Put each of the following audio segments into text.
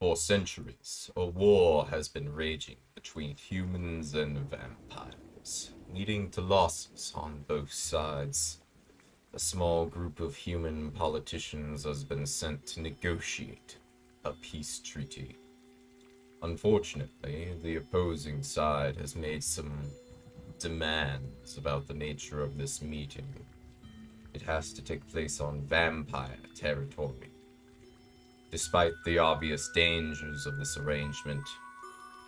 For centuries, a war has been raging between humans and vampires, leading to losses on both sides. A small group of human politicians has been sent to negotiate a peace treaty. Unfortunately, the opposing side has made some demands about the nature of this meeting. It has to take place on vampire territory. Despite the obvious dangers of this arrangement,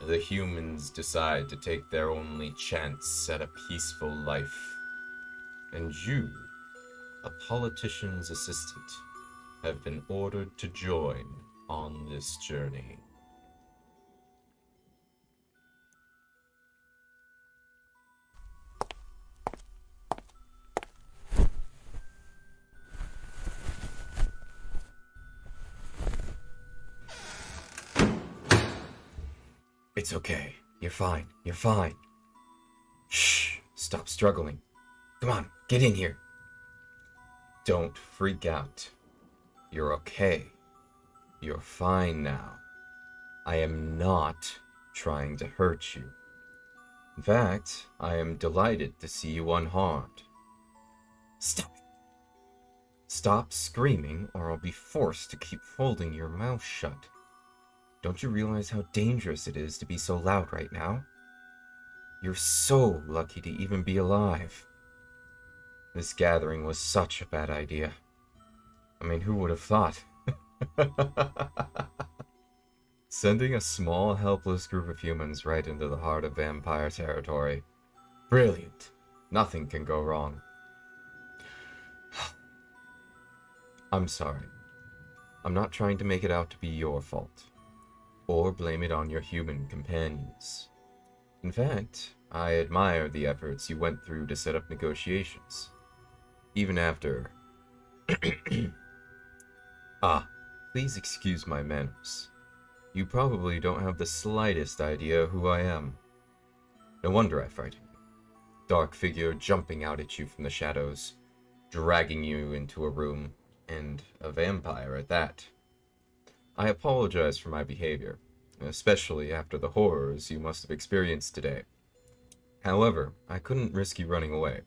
the humans decide to take their only chance at a peaceful life. And you, a politician's assistant, have been ordered to join on this journey. It's okay. You're fine. You're fine. Shh. Stop struggling. Come on, get in here. Don't freak out. You're okay. You're fine now. I am not trying to hurt you. In fact, I am delighted to see you unharmed. Stop it. Stop screaming, or I'll be forced to keep holding your mouth shut. Don't you realize how dangerous it is to be so loud right now? You're so lucky to even be alive. This gathering was such a bad idea. I mean, who would have thought? Sending a small, helpless group of humans right into the heart of vampire territory. Brilliant. Nothing can go wrong. I'm sorry. I'm not trying to make it out to be your fault, or blame it on your human companions. In fact, I admire the efforts you went through to set up negotiations. Even after... please excuse my manners. You probably don't have the slightest idea who I am. No wonder I frighten you. Dark figure jumping out at you from the shadows, dragging you into a room, and a vampire at that. I apologize for my behavior, especially after the horrors you must have experienced today. However, I couldn't risk you running away.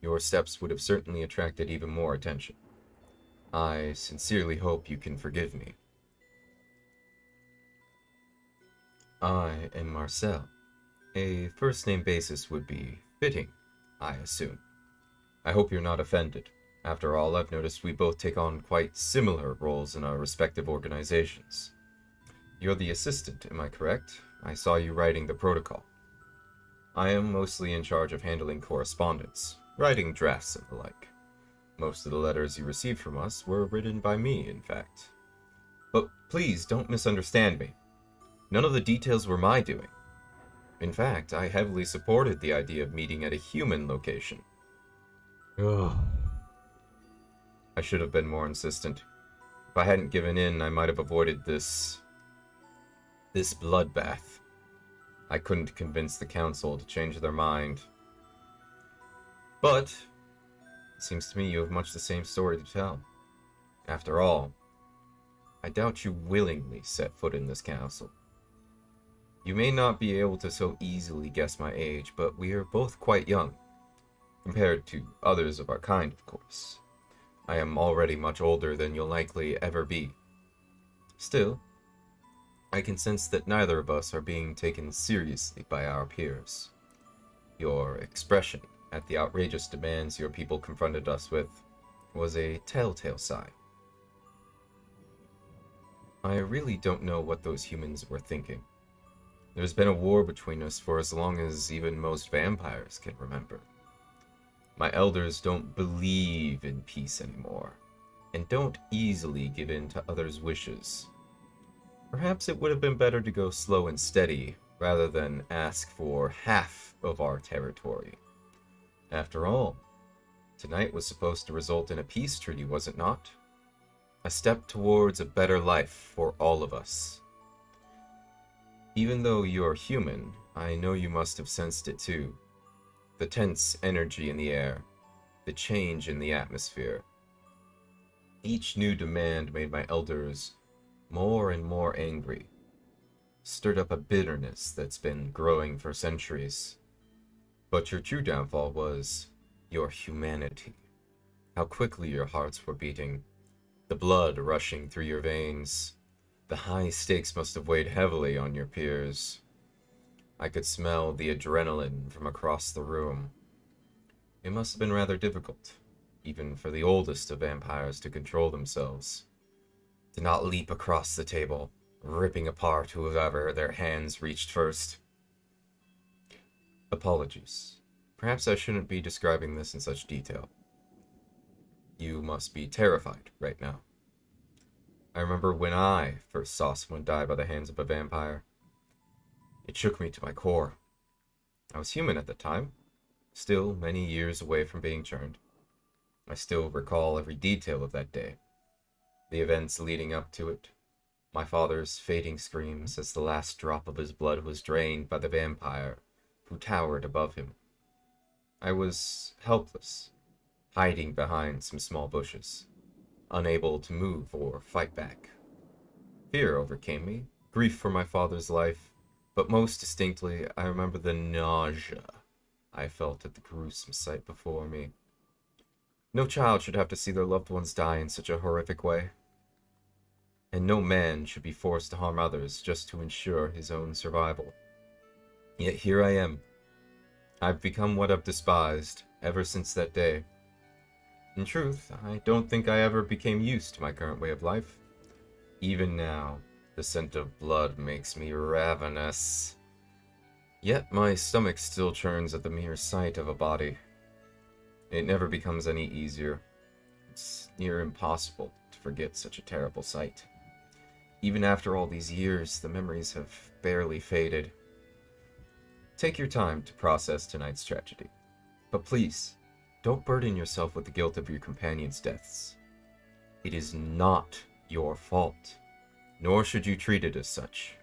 Your steps would have certainly attracted even more attention. I sincerely hope you can forgive me. I am Marcel. A first-name basis would be fitting, I assume. I hope you're not offended. After all, I've noticed we both take on quite similar roles in our respective organizations. You're the assistant, am I correct? I saw you writing the protocol. I am mostly in charge of handling correspondence, writing drafts and the like. Most of the letters you received from us were written by me, in fact. But please don't misunderstand me. None of the details were my doing. In fact, I heavily supported the idea of meeting at a human location. Ugh. I should have been more insistent. If I hadn't given in, I might have avoided this bloodbath. I couldn't convince the council to change their mind. But it seems to me you have much the same story to tell. After all, I doubt you willingly set foot in this castle. You may not be able to so easily guess my age, but we are both quite young, compared to others of our kind, of course. I am already much older than you'll likely ever be. Still, I can sense that neither of us are being taken seriously by our peers. Your expression at the outrageous demands your people confronted us with was a telltale sign. I really don't know what those humans were thinking. There's been a war between us for as long as even most vampires can remember. My elders don't believe in peace anymore, and don't easily give in to others' wishes. Perhaps it would have been better to go slow and steady, rather than ask for half of our territory. After all, tonight was supposed to result in a peace treaty, was it not? A step towards a better life for all of us. Even though you're human, I know you must have sensed it too. The tense energy in the air, the change in the atmosphere. Each new demand made my elders more and more angry, stirred up a bitterness that's been growing for centuries. But your true downfall was your humanity. How quickly your hearts were beating, the blood rushing through your veins. The high stakes must have weighed heavily on your peers. I could smell the adrenaline from across the room. It must have been rather difficult, even for the oldest of vampires, to control themselves, to not leap across the table, ripping apart whoever their hands reached first. Apologies. Perhaps I shouldn't be describing this in such detail. You must be terrified right now. I remember when I first saw someone die by the hands of a vampire. It shook me to my core. I was human at the time, still many years away from being turned. I still recall every detail of that day, the events leading up to it, my father's fading screams as the last drop of his blood was drained by the vampire who towered above him. I was helpless, hiding behind some small bushes, unable to move or fight back. Fear overcame me, grief for my father's life, but most distinctly, I remember the nausea I felt at the gruesome sight before me. No child should have to see their loved ones die in such a horrific way. And no man should be forced to harm others just to ensure his own survival. Yet here I am. I've become what I've despised ever since that day. In truth, I don't think I ever became used to my current way of life. Even now, the scent of blood makes me ravenous. Yet my stomach still churns at the mere sight of a body. It never becomes any easier. It's near impossible to forget such a terrible sight. Even after all these years, the memories have barely faded. Take your time to process tonight's tragedy. But please, don't burden yourself with the guilt of your companions' deaths. It is not your fault, nor should you treat it as such.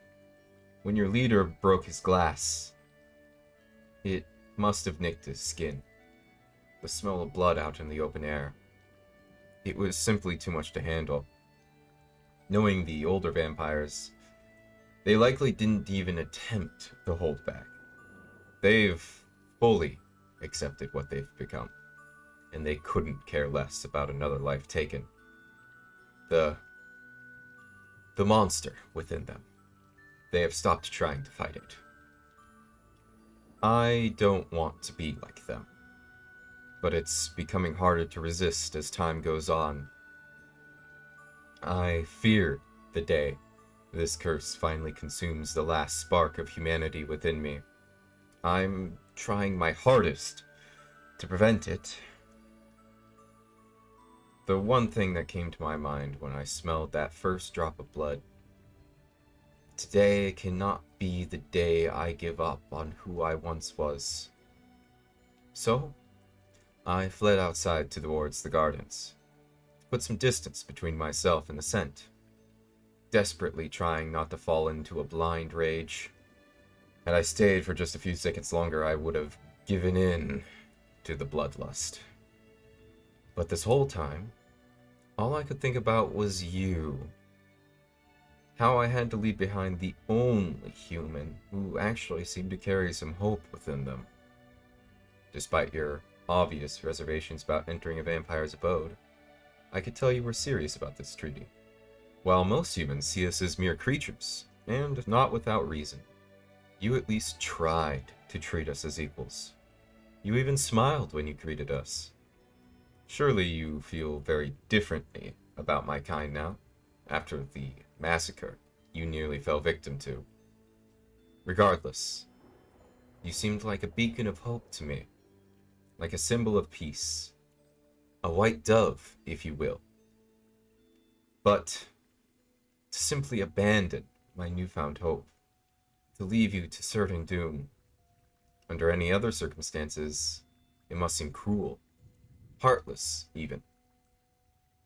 When your leader broke his glass, it must have nicked his skin. The smell of blood out in the open air. It was simply too much to handle. Knowing the older vampires, they likely didn't even attempt to hold back. They've fully accepted what they've become, and they couldn't care less about another life taken. The monster within them. They have stopped trying to fight it. I don't want to be like them, but it's becoming harder to resist as time goes on. I fear the day this curse finally consumes the last spark of humanity within me. I'm trying my hardest to prevent it. The one thing that came to my mind when I smelled that first drop of blood. Today cannot be the day I give up on who I once was. So, I fled outside towards the gardens, to put some distance between myself and the scent, desperately trying not to fall into a blind rage. Had I stayed for just a few seconds longer, I would have given in to the bloodlust. But this whole time, all I could think about was you. How I had to leave behind the only human who actually seemed to carry some hope within them. Despite your obvious reservations about entering a vampire's abode, I could tell you were serious about this treaty. While most humans see us as mere creatures, and not without reason, you at least tried to treat us as equals. You even smiled when you greeted us. Surely you feel very differently about my kind now, after the massacre you nearly fell victim to. Regardless, you seemed like a beacon of hope to me, like a symbol of peace, a white dove, if you will. But to simply abandon my newfound hope, to leave you to certain doom, under any other circumstances, it must seem cruel, heartless even.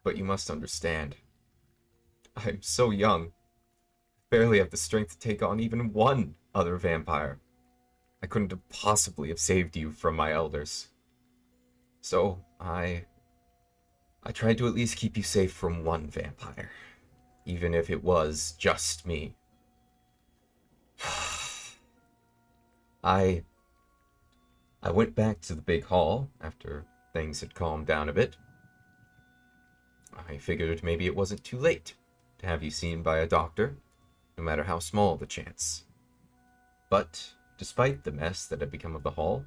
But you must understand, I'm so young, barely have the strength to take on even one other vampire. I couldn't have possibly have saved you from my elders. So, I tried to at least keep you safe from one vampire. even if it was just me. I went back to the big hall after things had calmed down a bit. I figured maybe it wasn't too late to have you seen by a doctor, no matter how small the chance. But despite the mess that had become of the hall,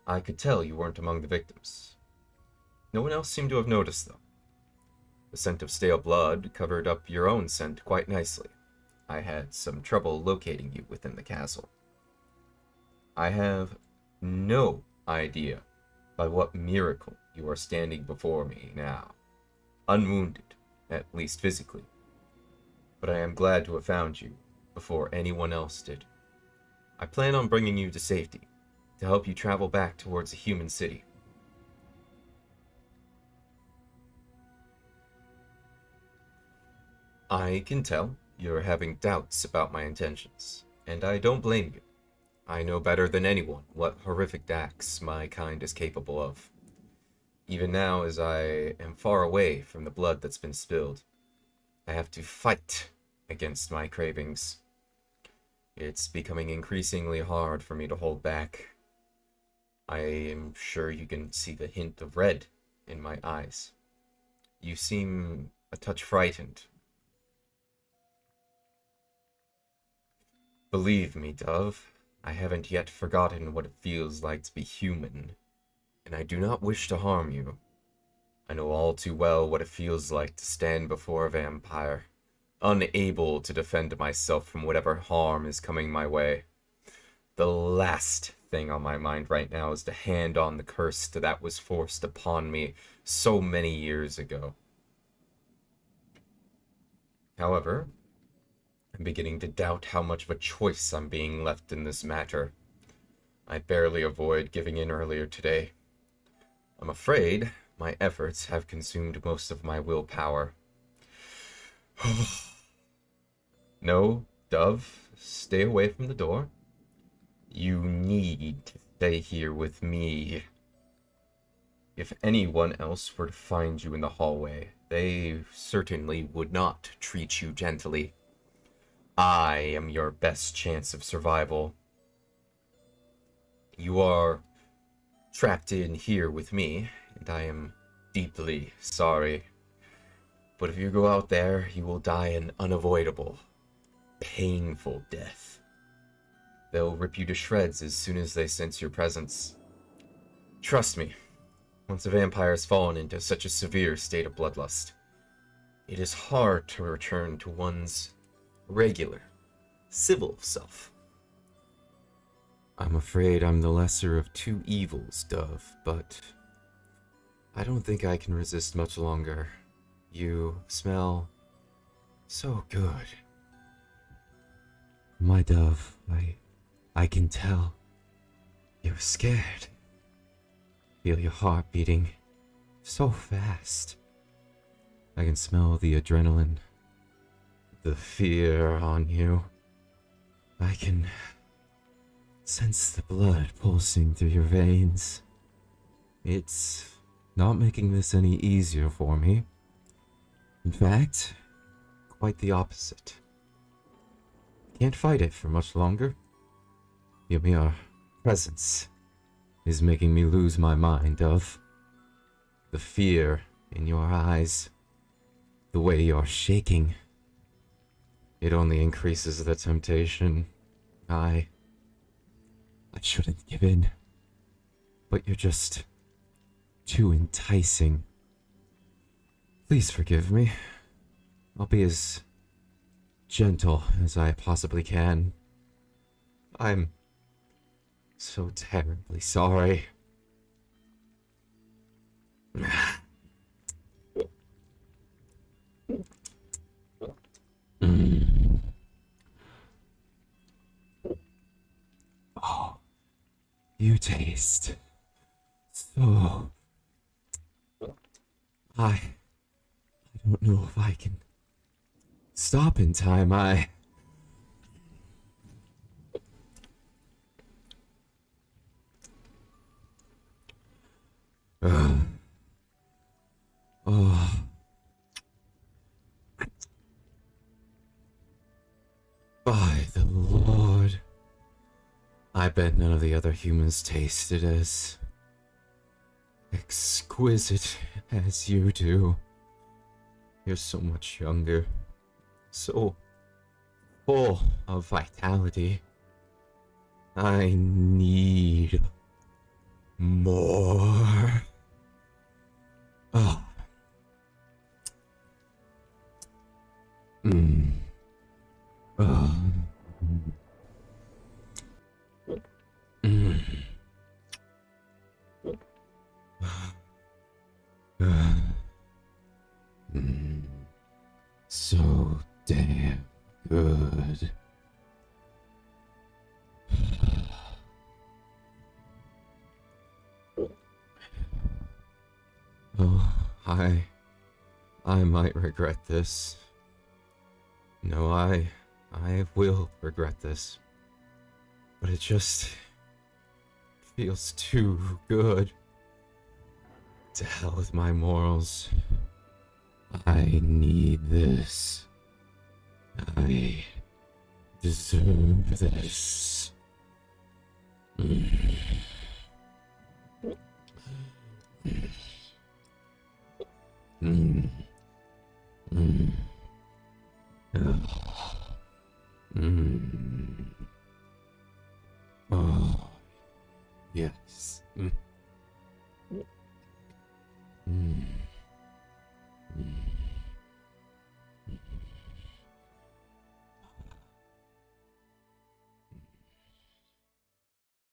I could tell you weren't among the victims. No one else seemed to have noticed, though. The scent of stale blood covered up your own scent quite nicely. I had some trouble locating you within the castle. I have no idea by what miracle you are standing before me now, unwounded, at least physically. But I am glad to have found you before anyone else did. I plan on bringing you to safety, to help you travel back towards a human city. I can tell you're having doubts about my intentions, and I don't blame you. I know better than anyone what horrific acts my kind is capable of. Even now, as I am far away from the blood that's been spilled, I have to fight against my cravings. It's becoming increasingly hard for me to hold back. I am sure you can see the hint of red in my eyes. You seem a touch frightened. Believe me, Dove, I haven't yet forgotten what it feels like to be human, and I do not wish to harm you. I know all too well what it feels like to stand before a vampire, unable to defend myself from whatever harm is coming my way. The last thing on my mind right now is to hand on the curse that was forced upon me so many years ago. However, I'm beginning to doubt how much of a choice I'm being left in this matter. I barely avoided giving in earlier today. I'm afraid my efforts have consumed most of my willpower. No, Dove, stay away from the door. You need to stay here with me. If anyone else were to find you in the hallway, they certainly would not treat you gently. I am your best chance of survival. You are trapped in here with me, and I am deeply sorry. But if you go out there, you will die an unavoidable, painful death. They'll rip you to shreds as soon as they sense your presence. Trust me, once a vampire has fallen into such a severe state of bloodlust, it is hard to return to one's regular, civil self. I'm afraid I'm the lesser of two evils, Dove, but I don't think I can resist much longer. You smell so good. My Dove, I can tell. You're scared. Feel your heart beating so fast. I can smell the adrenaline, the fear on you. I can sense the blood pulsing through your veins. It's not making this any easier for me. In fact, quite the opposite. Can't fight it for much longer. Your mere presence is making me lose my mind, Dove. The fear in your eyes, the way you're shaking, it only increases the temptation. I shouldn't give in, but you're just too enticing. Please forgive me. I'll be as gentle as I possibly can. I'm so terribly sorry. Oh, you taste so... I don't know if I can stop in time. Oh. By the Lord. I bet none of the other humans tasted as exquisite as you do. You're so much younger, so full of vitality. I need more. Oh. Mm. Oh. Mm. Mm. So damn good. Oh, I might regret this. No, I will regret this. But it just feels too good. To hell with my morals. I need this. I deserve this. Mm. Mm. Mm. Mm. Oh, yes. Mm. Mm.